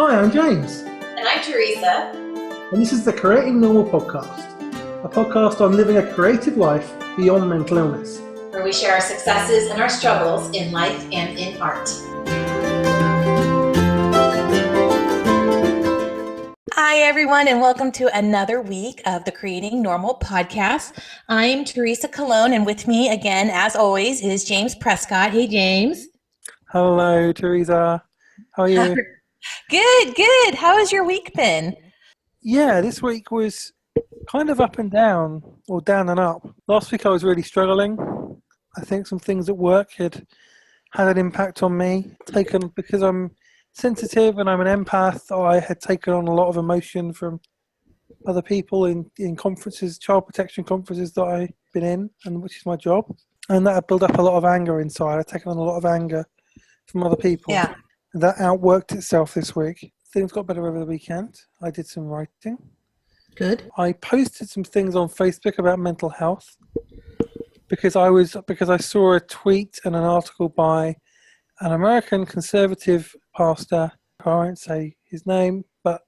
Hi, I'm James. And I'm Teresa. And this is the Creating Normal podcast, a podcast on living a creative life beyond mental illness, where we share our successes and our struggles in life and in art. Hi, everyone, and welcome to another week of the Creating Normal podcast. I'm Teresa Colon, and with me again, as always, is James Prescott. Hey, James. Hello, Teresa. How are you? Good. How has your week been? Yeah, this week was kind of up and down, or down and up. Last week I was really struggling. I think some things at work had an impact on me. Because I'm sensitive and I'm an empath, I had taken on a lot of emotion from other people in conferences, child protection conferences that I've been in, and which is my job. And that had built up a lot of anger inside. I'd taken on a lot of anger from other people. Yeah. And that outworked itself this week. Things got better over the weekend. I did some writing. Good. I posted some things on Facebook about mental health because I saw a tweet and an article by an American conservative pastor. I won't say his name, but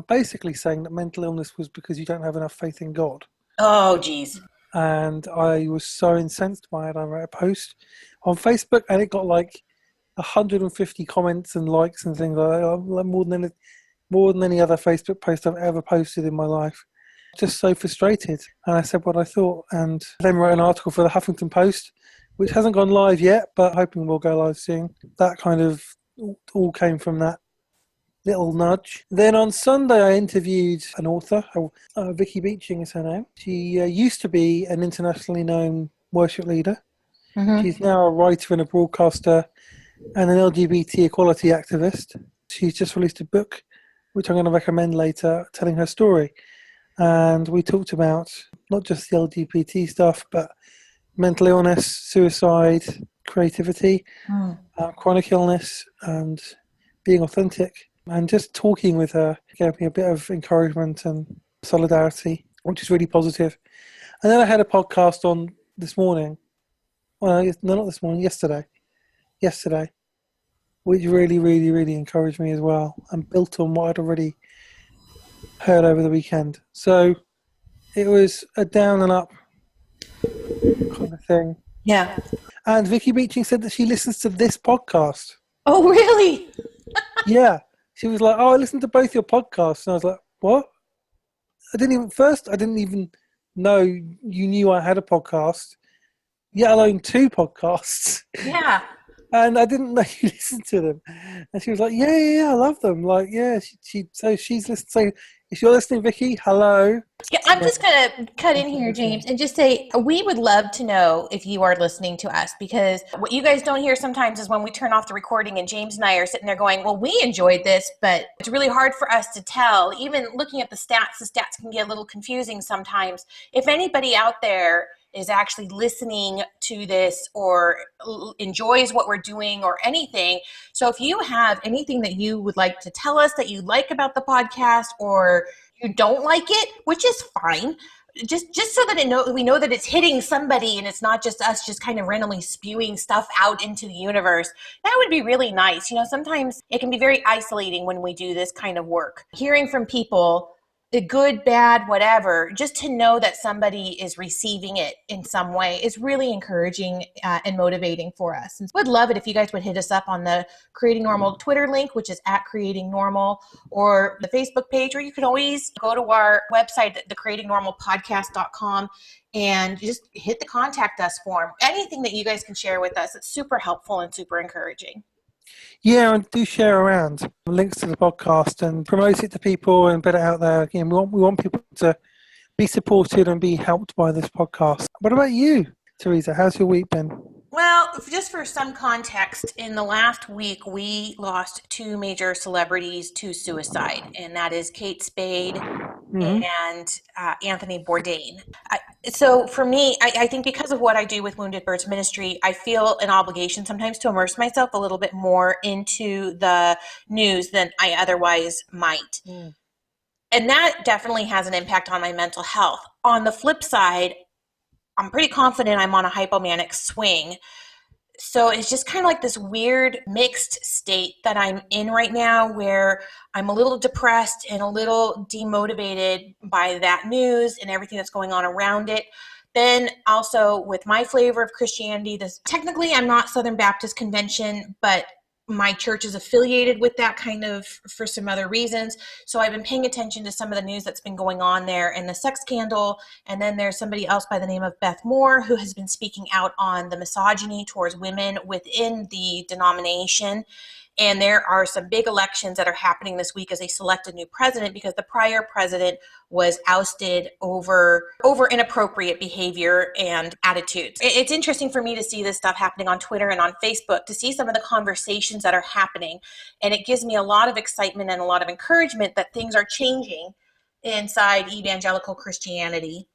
basically saying that mental illness was because you don't have enough faith in God. Oh, geez. And I was so incensed by it. I wrote a post on Facebook, and it got like 150 comments and likes and things like that, more than any other Facebook post I've ever posted in my life. Just so frustrated. And I said what I thought, and then wrote an article for the Huffington Post, which hasn't gone live yet, but hoping will go live soon. That kind of all came from that little nudge. Then on Sunday I interviewed an author, Vicki Beeching is her name. She used to be an internationally known worship leader. Mm-hmm. She's now a writer and a broadcaster and an LGBT equality activist. She's just released a book, which I'm going to recommend later, telling her story. And we talked about not just the LGBT stuff, but mental illness, suicide, creativity, chronic illness, and being authentic. And just talking with her gave me a bit of encouragement and solidarity, which is really positive. And then I had a podcast on this morning. Well, no, not this morning, yesterday, which really, really, really encouraged me as well and built on what I'd already heard over the weekend. So it was a down and up kind of thing. Yeah. And Vicki Beeching said that she listens to this podcast. Oh, really? Yeah. She was like, I listened to both your podcasts. And I was like, what? I didn't even know you knew I had a podcast, yet alone two podcasts. Yeah. And I didn't know you listened to them. And she was like, yeah, I love them. Like, yeah, so she's listening. So if you're listening, Vicki, hello. Yeah, I'm just going to cut in here, James, and just say we would love to know if you are listening to us, because what you guys don't hear sometimes is when we turn off the recording and James and I are sitting there going, well, we enjoyed this, but it's really hard for us to tell. Even looking at the stats can get a little confusing sometimes. If anybody out there is actually listening to this or enjoys what we're doing or anything. So if you have anything that you would like to tell us that you like about the podcast or you don't like it, which is fine, just so that we know that it's hitting somebody and it's not just us just kind of randomly spewing stuff out into the universe, that would be really nice. You know, sometimes it can be very isolating when we do this kind of work. Hearing from people, the good, bad, whatever, just to know that somebody is receiving it in some way is really encouraging and motivating for us. And would love it if you guys would hit us up on the Creating Normal Twitter link, which is @CreatingNormal, or the Facebook page, or you can always go to our website, thecreatingnormalpodcast.com, and just hit the contact us form. Anything that you guys can share with us, it's super helpful and super encouraging. Yeah, and do share around links to the podcast and promote it to people and put it out there. Again, we want people to be supported and be helped by this podcast. What about you, Teresa? How's your week been? Well, just for some context, in the last week, we lost two major celebrities to suicide, and that is Kate Spade and Anthony Bourdain. So for me, I think because of what I do with Wounded Birds Ministry, I feel an obligation sometimes to immerse myself a little bit more into the news than I otherwise might. And that definitely has an impact on my mental health. On the flip side, I'm pretty confident I'm on a hypomanic swing. So it's just kind of like this weird mixed state that I'm in right now, where I'm a little depressed and a little demotivated by that news and everything that's going on around it. Then also with my flavor of Christianity, this technically I'm not Southern Baptist Convention, but my church is affiliated with that kind of for some other reasons. So I've been paying attention to some of the news that's been going on there and the sex scandal. And then there's somebody else by the name of Beth Moore who has been speaking out on the misogyny towards women within the denomination. And there are some big elections that are happening this week as they select a new president, because the prior president was ousted over inappropriate behavior and attitudes. It's interesting for me to see this stuff happening on Twitter and on Facebook, to see some of the conversations that are happening. And it gives me a lot of excitement and a lot of encouragement that things are changing inside evangelical Christianity,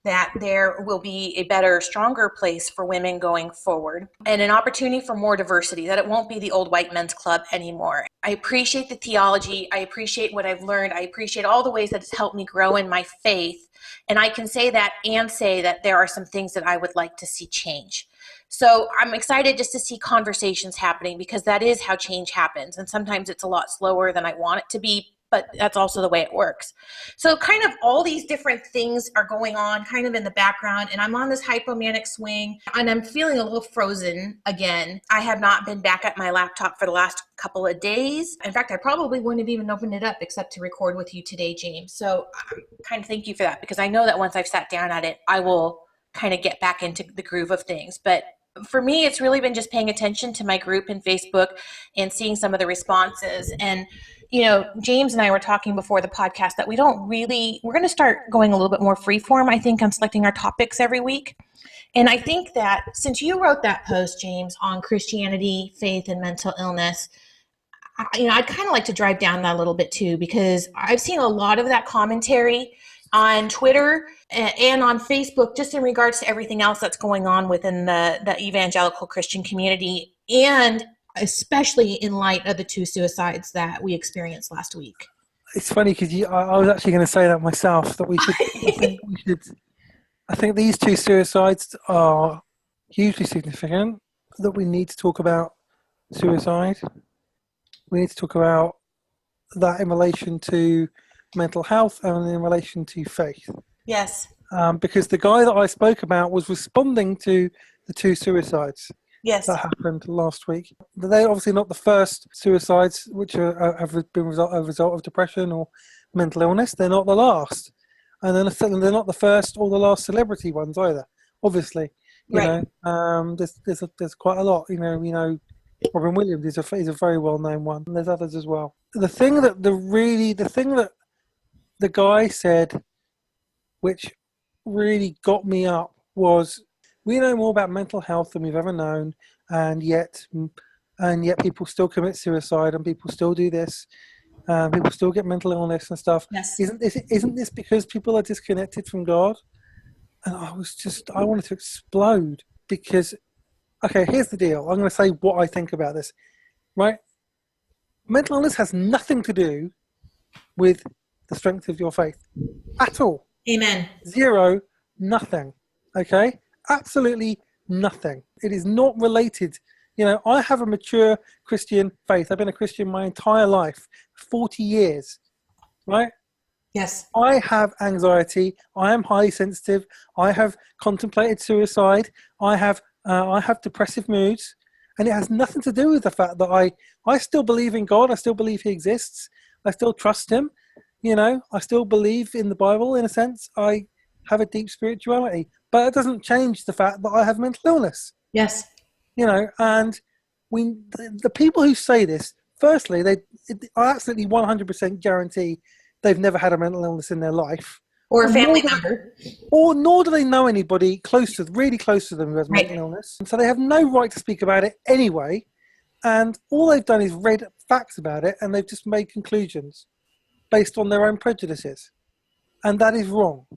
that there will be a better, stronger place for women going forward, and an opportunity for more diversity, that it won't be the old white men's club anymore. I appreciate the theology. I appreciate what I've learned. I appreciate all the ways that it's helped me grow in my faith. And I can say that and say that there are some things that I would like to see change. So I'm excited just to see conversations happening, because that is how change happens. And sometimes it's a lot slower than I want it to be, but that's also the way it works. So kind of all these different things are going on kind of in the background, and I'm on this hypomanic swing, and I'm feeling a little frozen again. I have not been back at my laptop for the last couple of days. In fact, I probably wouldn't have even opened it up except to record with you today, James. So kind of thank you for that, because I know that once I've sat down at it, I will kind of get back into the groove of things. But for me, it's really been just paying attention to my group in Facebook and seeing some of the responses. And James and I were talking before the podcast that we're going to start going a little bit more freeform, I think, on selecting our topics every week. And I think that since you wrote that post, James, on Christianity, faith, and mental illness, I'd kind of like to drive down that a little bit too, because I've seen a lot of that commentary on Twitter and on Facebook, just in regards to everything else that's going on within the evangelical Christian community, and especially in light of the 2 suicides that we experienced last week. It's funny because I was actually going to say that myself, that we should. I think these 2 suicides are hugely significant. That we need to talk about suicide. We need to talk about that in relation to mental health and in relation to faith. Yes. Because the guy that I spoke about was responding to the 2 suicides. Yes. That happened last week. They're obviously not the first suicides which have been a result of depression or mental illness. They're not the last. And then they're not the first or the last celebrity ones either, obviously. You know, there's quite a lot. Robin Williams is a very well-known one. And there's others as well. The thing that the guy said, which really got me up, was, we know more about mental health than we've ever known, and yet people still commit suicide, and people still do this, people still get mental illness and stuff. Yes. Isn't this because people are disconnected from God? And I wanted to explode, because, okay, here's the deal. I'm going to say what I think about this, right? Mental illness has nothing to do with the strength of your faith at all. Amen. Zero, nothing. Okay? Absolutely nothing. It is not related. I have a mature Christian faith. I've been a Christian my entire life, 40 years, right? Yes. I have anxiety. I am highly sensitive. I have contemplated suicide. I have depressive moods, and it has nothing to do with the fact that I still believe in God. I still believe He exists. I still trust Him. I still believe in the Bible in a sense. I have a deep spirituality, but it doesn't change the fact that I have mental illness. Yes. And the people who say this, firstly, I absolutely 100% guarantee they've never had a mental illness in their life. Or a family member. Nor do they know anybody really close to them who has mental illness. And so they have no right to speak about it anyway. And all they've done is read facts about it, and they've just made conclusions based on their own prejudices. And that is wrong.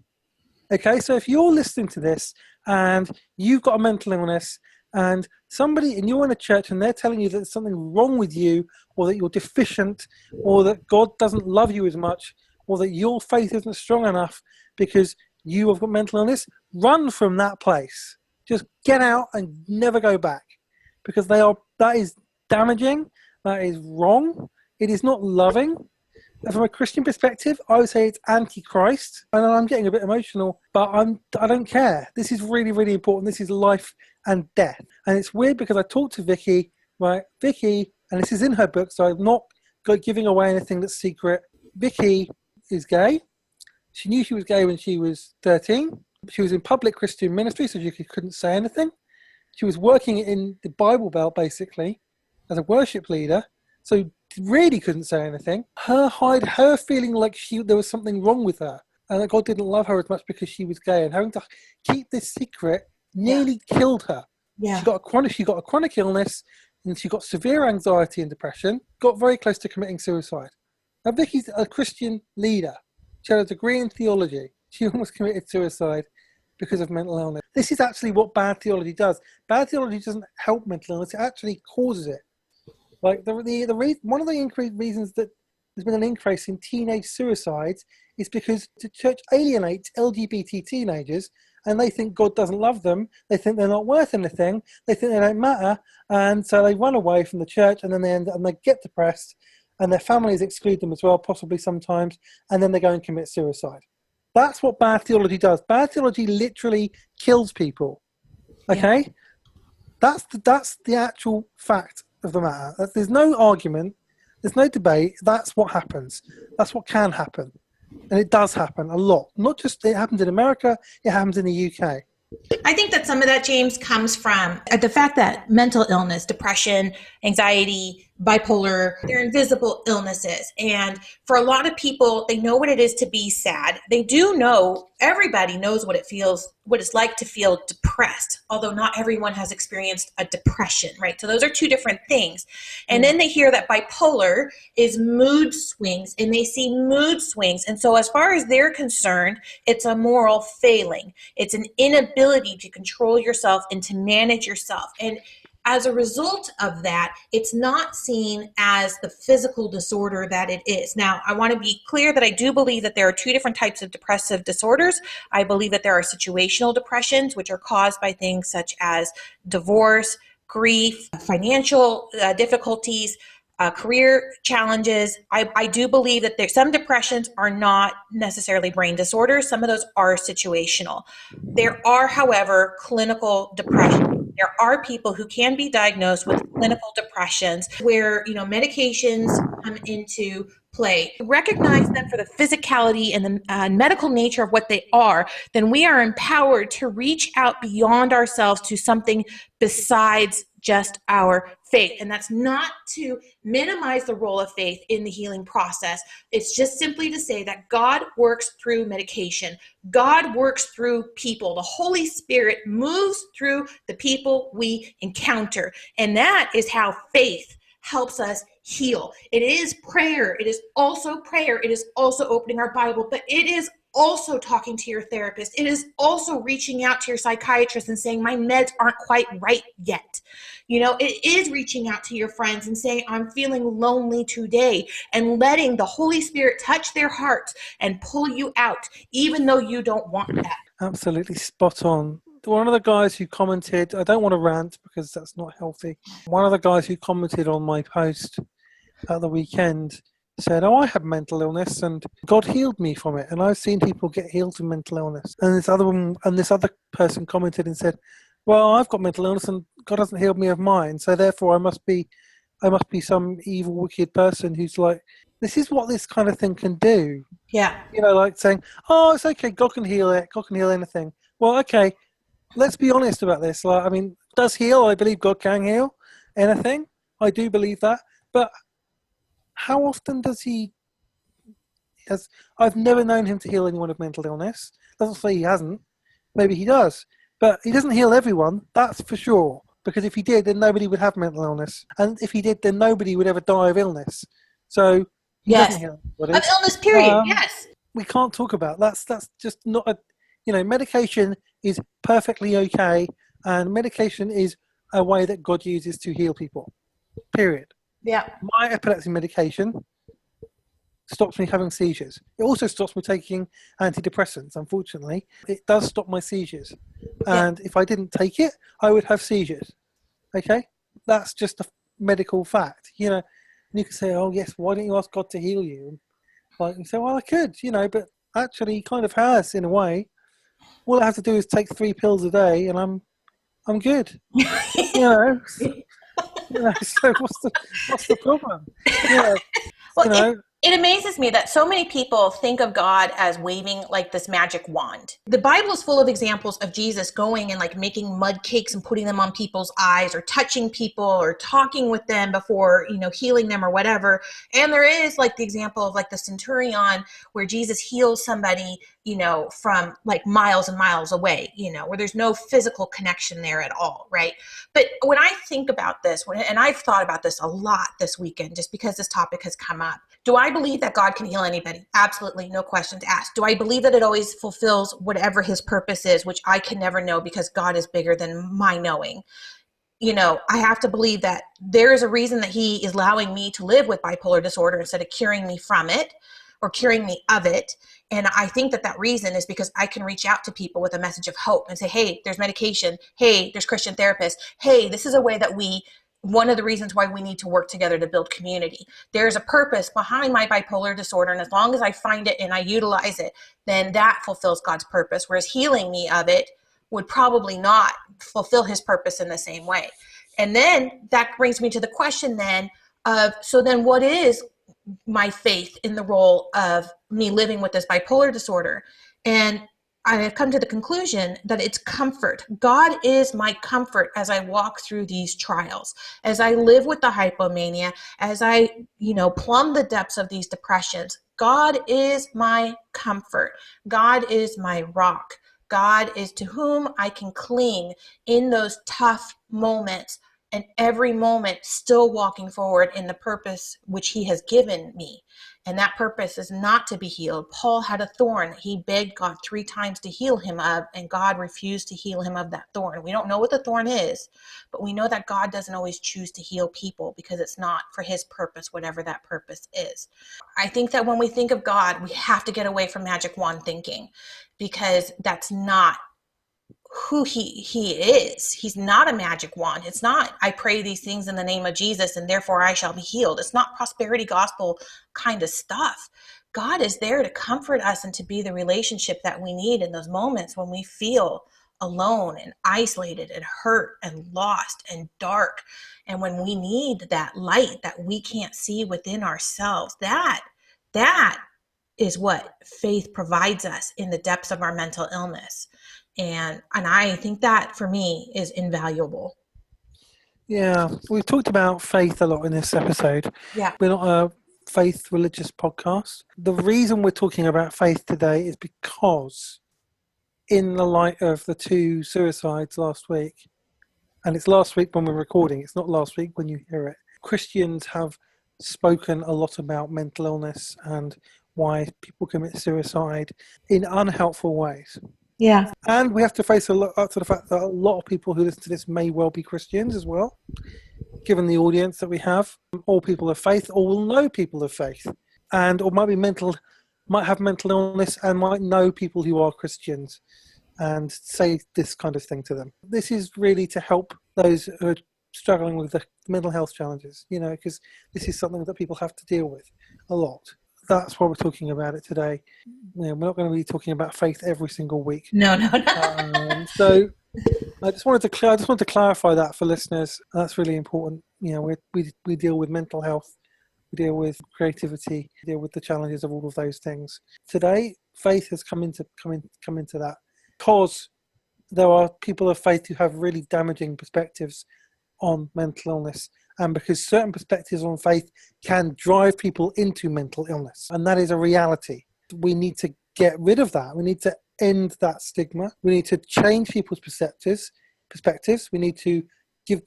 Okay, so if you're listening to this and you've got a mental illness, and you're in a church and they're telling you that there's something wrong with you, or that you're deficient, or that God doesn't love you as much, or that your faith isn't strong enough because you have got mental illness, run from that place. Just get out and never go back. because that is damaging, that is wrong, it is not loving. And from a Christian perspective, I would say it's anti-Christ. And I'm getting a bit emotional, but I don't care. This is really, really important. This is life and death. And it's weird because I talked to Vicki, right? Vicki, and this is in her book, so I'm not giving away anything that's secret. Vicki is gay. She knew she was gay when she was 13. She was in public Christian ministry, so she couldn't say anything. She was working in the Bible Belt, basically, as a worship leader, so really couldn't say anything. Her feeling like there was something wrong with her, and that God didn't love her as much because she was gay, and having to keep this secret nearly killed her. Yeah. She got a chronic illness, and she got severe anxiety and depression, got very close to committing suicide. Now, Vicki's a Christian leader. She had a degree in theology. She almost committed suicide because of mental illness. This is actually what bad theology does. Bad theology doesn't help mental illness, it actually causes it. Like one of the reasons that there's been an increase in teenage suicides is because the church alienates LGBT teenagers, and they think God doesn't love them, they think they're not worth anything, they think they don't matter, and so they run away from the church, and then they get depressed, and their families exclude them as well, possibly sometimes, and then they go and commit suicide. That's what bad theology does. Bad theology literally kills people. Okay? Yeah. That's the actual fact of the matter. There's no argument, there's no debate. That's what happens. That's what can happen. And it does happen a lot. Not just it happens in America, it happens in the UK. I think that some of that, James, comes from the fact that mental illness, depression, anxiety, bipolar, they're invisible illnesses. And for a lot of people, they know what it is to be sad. They do know, everybody knows what it's like to feel depressed, although not everyone has experienced a depression, right? So those are two different things. And then they hear that bipolar is mood swings, and they see mood swings. And so as far as they're concerned, it's a moral failing. It's an inability to control yourself and to manage yourself. And as a result of that, it's not seen as the physical disorder that it is. Now, I want to be clear that I do believe that there are two different types of depressive disorders. I believe that there are situational depressions, which are caused by things such as divorce, grief, financial difficulties, career challenges. I do believe that some depressions are not necessarily brain disorders. Some of those are situational. There are, however, clinical depression. There are people who can be diagnosed with clinical depressions where, medications come into play. Recognize them for the physicality and the medical nature of what they are, then we are empowered to reach out beyond ourselves to something besides just our faith. And that's not to minimize the role of faith in the healing process. It's just simply to say that God works through medication. God works through people. The Holy Spirit moves through the people we encounter. And that is how faith helps us heal. It is prayer. It is also prayer. It is also opening our Bible, but it is also talking to your therapist. It is also reaching out to your psychiatrist and saying, my meds aren't quite right yet. It is reaching out to your friends and saying, I'm feeling lonely today, and letting the Holy Spirit touch their hearts and pull you out, even though you don't want that. Absolutely spot on. One of the guys who commented, I don't want to rant because that's not healthy. One of the guys who commented on my post at the weekend said, I had mental illness and God healed me from it. And I've seen people get healed from mental illness. And this other person commented and said, well, I've got mental illness and God hasn't healed me of mine. So therefore I must be some evil, wicked person who's like, this is what this kind of thing can do. Yeah. Like saying, oh, it's okay. God can heal it. God can heal anything. Well, okay. Let's be honest about this. Does heal? I believe God can heal anything. I do believe that. But how often does he? I've never known him to heal anyone with mental illness. Doesn't say he hasn't. Maybe he does. But he doesn't heal everyone, that's for sure. Because if he did, then nobody would have mental illness. And if he did, then nobody would ever die of illness. So he doesn't heal everybody. Of illness, period, yes. We can't talk about that's just not a medication is perfectly okay, and medication is a way that God uses to heal people. Period. Yeah. My epilepsy medication stops me having seizures. It also stops me taking antidepressants, unfortunately. It does stop my seizures. And if I didn't take it, I would have seizures. Okay? that's just a medical fact, you know. And you can say, oh yes, why don't you ask God to heal you? And like, you say, well, I could, you know, but actually he kind of has in a way. All I have to do is take 3 pills a day and I'm good. You know. You know, so what's the problem? Yeah, Well, you know. it amazes me that so many people think of God as waving like this magic wand. The Bible is full of examples of Jesus going and like making mud cakes and putting them on people's eyes, or touching people, or talking with them before, you know, healing them or whatever. And there is like the example of like the centurion where Jesus heals somebody, you know, from like miles and miles away, you know, where there's no physical connection there at all, right? But when I think about this, and I've thought about this a lot this weekend, just because this topic has come up, do I believe that God can heal anybody? Absolutely, no questions asked. Do I believe that it always fulfills whatever his purpose is, which I can never know because God is bigger than my knowing? You know, I have to believe that there is a reason that he is allowing me to live with bipolar disorder instead of curing me from it or curing me of it. And I think that that reason is because I can reach out to people with a message of hope and say, hey, there's medication. Hey, there's Christian therapists. Hey, this is a way that one of the reasons why we need to work together to build community. There's a purpose behind my bipolar disorder. And as long as I find it and I utilize it, then that fulfills God's purpose. Whereas healing me of it would probably not fulfill his purpose in the same way. And then that brings me to the question then of, so then what is my faith in the role of me living with this bipolar disorder? And I have come to the conclusion that it's comfort. God is my comfort as I walk through these trials, as I live with the hypomania, as I, you know, plumb the depths of these depressions. God is my comfort. God is my rock. God is to whom I can cling in those tough moments, and every moment still walking forward in the purpose which he has given me. And that purpose is not to be healed. Paul had a thorn. He begged God 3 times to heal him of, and God refused to heal him of that thorn. We don't know what the thorn is, but we know that God doesn't always choose to heal people because it's not for his purpose, whatever that purpose is. I think that when we think of God, we have to get away from magic wand thinking, because that's not who he is. He's not a magic wand. It's not, I pray these things in the name of Jesus and therefore I shall be healed. It's not prosperity gospel kind of stuff. God is there to comfort us and to be the relationship that we need in those moments when we feel alone and isolated and hurt and lost and dark. And when we need that light that we can't see within ourselves, that is what faith provides us in the depths of our mental illness. And I think that for me is invaluable. Yeah, we've talked about faith a lot in this episode. Yeah. We're not a faith religious podcast. The reason we're talking about faith today is because in the light of the 2 suicides last week, and it's last week when we're recording, it's not last week when you hear it, Christians have spoken a lot about mental illness and why people commit suicide in unhelpful ways. Yeah. And we have to face up to the fact that a lot of people who listen to this may well be Christians as well, given the audience that we have. All people of faith, or will know people of faith, and or might have mental illness and might know people who are Christians and say this kind of thing to them. This is really to help those who are struggling with the mental health challenges, you know, because this is something that people have to deal with a lot. That's why we're talking about it today. You know, we're not going to be talking about faith every single week. No. So I just wanted to clarify that for listeners. That's really important. You know, we deal with mental health, we deal with creativity, we deal with the challenges of all of those things. Today, faith has come into that because there are people of faith who have really damaging perspectives on mental illness, and because certain perspectives on faith can drive people into mental illness, and that is a reality. We need to get rid of that. We need to end that stigma. We need to change people's perspectives. We need to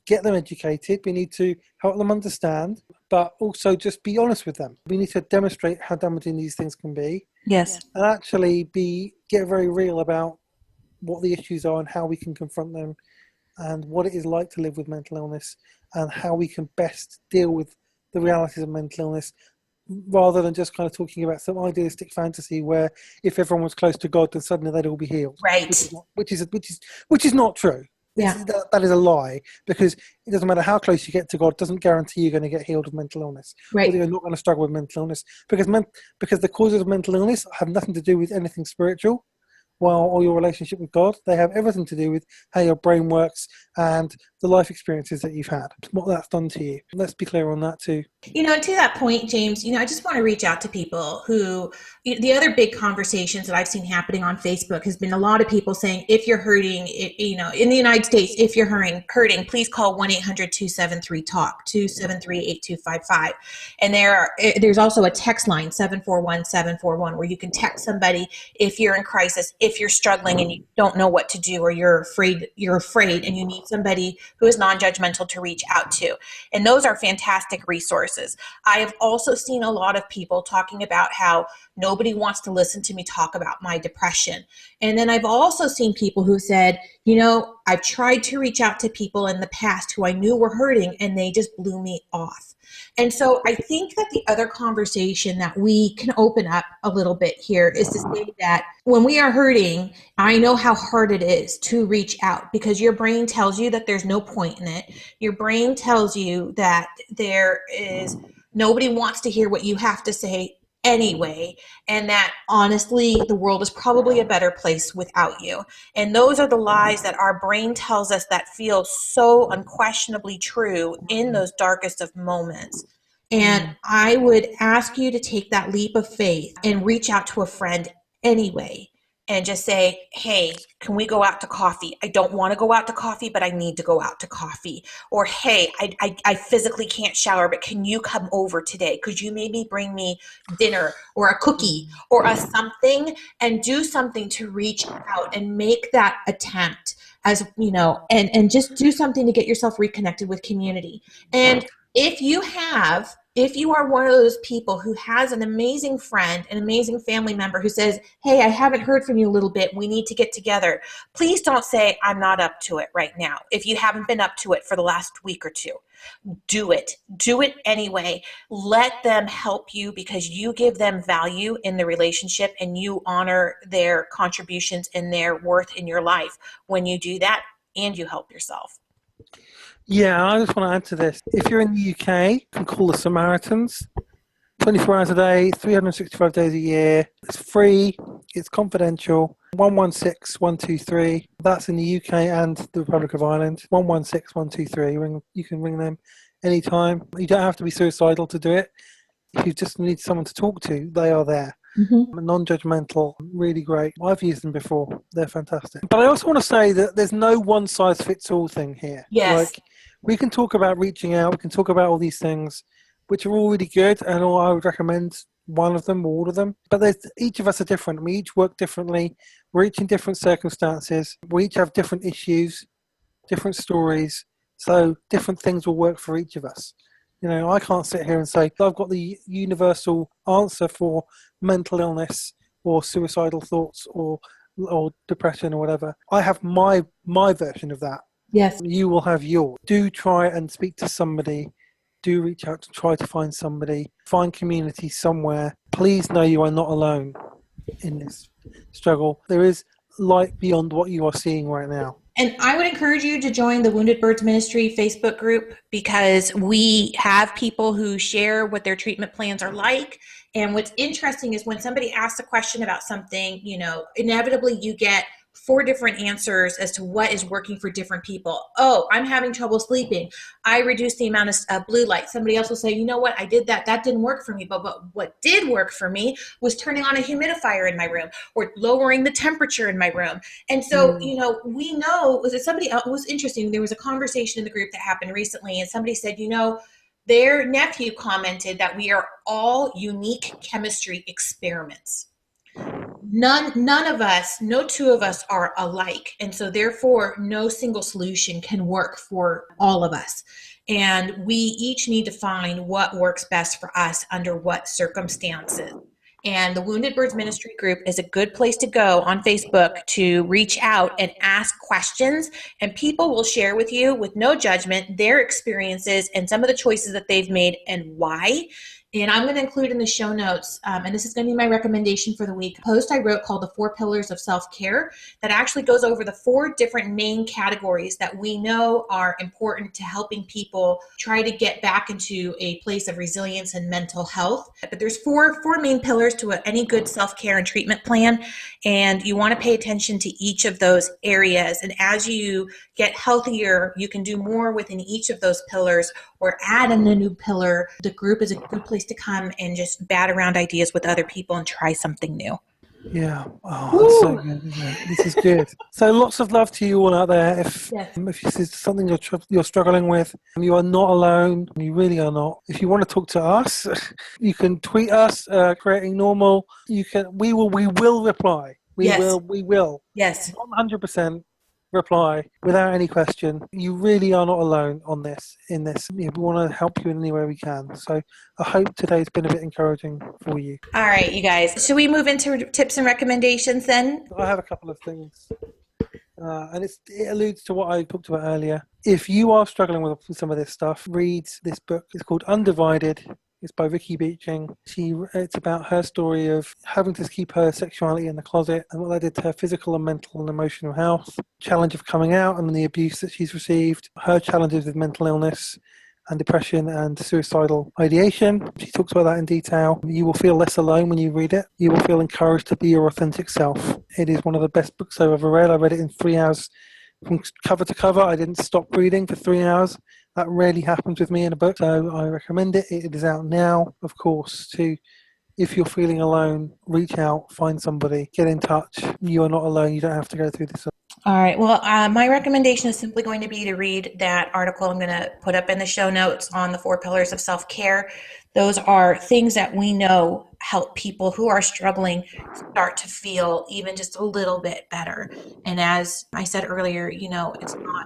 get them educated. We need to help them understand, but also just be honest with them. We need to demonstrate how damaging these things can be. Yes. And actually get very real about what the issues are and how we can confront them, and what it is like to live with mental illness, and how we can best deal with the realities of mental illness, rather than just kind of talking about some idealistic fantasy where if everyone was close to God, then suddenly they'd all be healed. Right. Which is not true. Yeah. That is a lie, because it doesn't matter how close you get to God, doesn't guarantee you're going to get healed of mental illness, or Right. that you're not going to struggle with mental illness, because the causes of mental illness have nothing to do with anything spiritual, or your relationship with God. They have everything to do with how your brain works and the life experiences that you've had, what that's done to you. Let's be clear on that too. And to that point, James, I just want to reach out to people who, the other big conversations that I've seen happening on Facebook has been a lot of people saying, if you're hurting, in the United States, if you're hurting, please call 1-800-273-TALK, 273-8255. And there's also a text line, 741-741, where you can text somebody if you're in crisis, if you're struggling and you don't know what to do, or you're afraid and you need somebody who is non-judgmental to reach out to. And those are fantastic resources. I have also seen a lot of people talking about how nobody wants to listen to me talk about my depression. And then I've also seen people who said, I've tried to reach out to people in the past who I knew were hurting, and they just blew me off. And so I think that the other conversation that we can open up a little bit here is to say that when we are hurting, I know how hard it is to reach out, because your brain tells you that there's no point in it. Your brain tells you that nobody wants to hear what you have to say anyway, and that honestly, the world is probably a better place without you. And those are the lies that our brain tells us that feel so unquestionably true in those darkest of moments. And I would ask you to take that leap of faith and reach out to a friend anyway, and just say, hey, can we go out to coffee? I don't want to go out to coffee, but I need to go out to coffee. Or, hey, I physically can't shower, but can you come over today? Could you maybe bring me dinner or a cookie or a something, and do something to reach out and make that attempt, as and just do something to get yourself reconnected with community. And if you are one of those people who has an amazing friend, an amazing family member who says, hey, I haven't heard from you a little bit, we need to get together, please don't say, I'm not up to it right now. If you haven't been up to it for the last week or two, do it anyway. Let them help you, because you give them value in the relationship, and you honor their contributions and their worth in your life when you do that, and you help yourself. Yeah, I just want to add to this. If you're in the UK, you can call the Samaritans 24 hours a day, 365 days a year. It's free, it's confidential. 116-123. That's in the UK and the Republic of Ireland. 116-123. You can ring them anytime. You don't have to be suicidal to do it. If you just need someone to talk to, they are there. Non-judgmental, really great. I've used them before. They're fantastic. But I also want to say that there's no one-size-fits-all thing here. Yes. We can talk about reaching out. We can talk about all these things, which are all really good, and I would recommend one of them or all of them. But each of us are different. We each work differently. We're each in different circumstances. We each have different issues, different stories. So different things will work for each of us. I can't sit here and say, I've got the universal answer for mental illness or suicidal thoughts or depression or whatever. I have my version of that. Yes. You will have yours. Do try and speak to somebody. Do reach out to try to find somebody. Find community somewhere. Please know you are not alone in this struggle. There is light beyond what you are seeing right now. And I would encourage you to join the Wounded Birds Ministry Facebook group, because we have people who share what their treatment plans are like. And what's interesting is when somebody asks a question about something, inevitably you get 4 different answers as to what is working for different people. Oh, I'm having trouble sleeping. I reduced the amount of blue light. Somebody else will say, you know what, I did that. That didn't work for me. But what did work for me was turning on a humidifier in my room or lowering the temperature in my room. And so, we know, somebody else was interesting. There was a conversation in the group that happened recently, and somebody said, their nephew commented that we are all unique chemistry experiments. None of us, no two of us are alike. And so therefore, no single solution can work for all of us. And we each need to find what works best for us under what circumstances. And the Wounded Birds Ministry group is a good place to go on Facebook to reach out and ask questions. And people will share with you, with no judgment, their experiences and some of the choices that they've made and why. And I'm going to include in the show notes, and this is going to be my recommendation for the week, a post I wrote called The 4 Pillars of Self-Care that actually goes over the 4 different main categories that we know are important to helping people try to get back into a place of resilience and mental health. But there's four main pillars to any good self-care and treatment plan, and you want to pay attention to each of those areas. And as you get healthier, you can do more within each of those pillars or add in a new pillar. The group is a good place to come and just bat around ideas with other people and try something new. Yeah. Oh, that's so good, isn't it? This is good. So lots of love to you all out there. If this is something you're struggling with, you are not alone. You really are not. If you want to talk to us, you can tweet us, Creating Normal. We will reply. We will. Yes. 100%. Reply without any question. You really are not alone in this. We want to help you in any way we can. So I hope today's been a bit encouraging for you. All right, you guys. Should we move into tips and recommendations then? I have a couple of things. And it alludes to what I talked about earlier. If you are struggling with some of this stuff, read this book. It's called Undivided. It's by Vicki Beeching. It's about her story of having to keep her sexuality in the closet and what that did to her physical and mental and emotional health, challenge of coming out and the abuse that she's received, her challenges with mental illness and depression and suicidal ideation. She talks about that in detail. You will feel less alone when you read it. You will feel encouraged to be your authentic self. It is one of the best books I've ever read. I read it in 3 hours from cover to cover. I didn't stop reading for 3 hours. That rarely happens with me in a book, so I recommend it. It is out now, of course, if you're feeling alone, reach out, find somebody, get in touch. You are not alone. You don't have to go through this. All right. Well, my recommendation is simply going to be to read that article I'm going to put up in the show notes on the 4 pillars of self-care. Those are things that we know help people who are struggling start to feel even just a little bit better. And as I said earlier,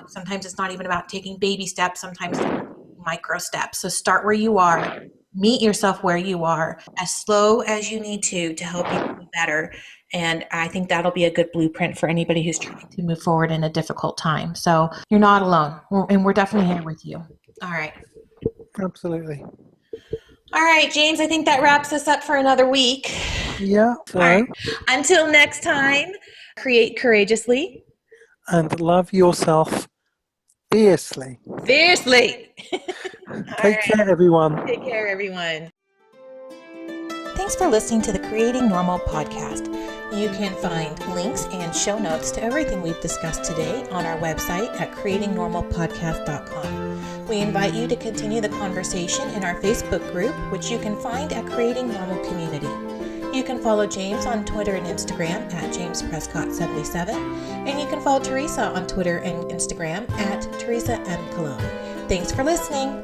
sometimes it's not even about taking baby steps, sometimes it's micro steps. So start where you are, meet yourself where you are, as slow as you need to help you feel better. And I think that'll be a good blueprint for anybody who's trying to move forward in a difficult time. So you're not alone, and we're definitely here with you. All right. Absolutely. All right, James, I think that wraps us up for another week. Yeah. So, all right. Until next time, create courageously. And love yourself fiercely. Fiercely. Take care, everyone. Take care, everyone. Thanks for listening to the Creating Normal podcast. You can find links and show notes to everything we've discussed today on our website at creatingnormalpodcast.com. We invite you to continue the conversation in our Facebook group, which you can find at Creating Normal Community. You can follow James on Twitter and Instagram at JamesPrescott77, and you can follow Teresa on Twitter and Instagram at Teresa M. Cologne. Thanks for listening.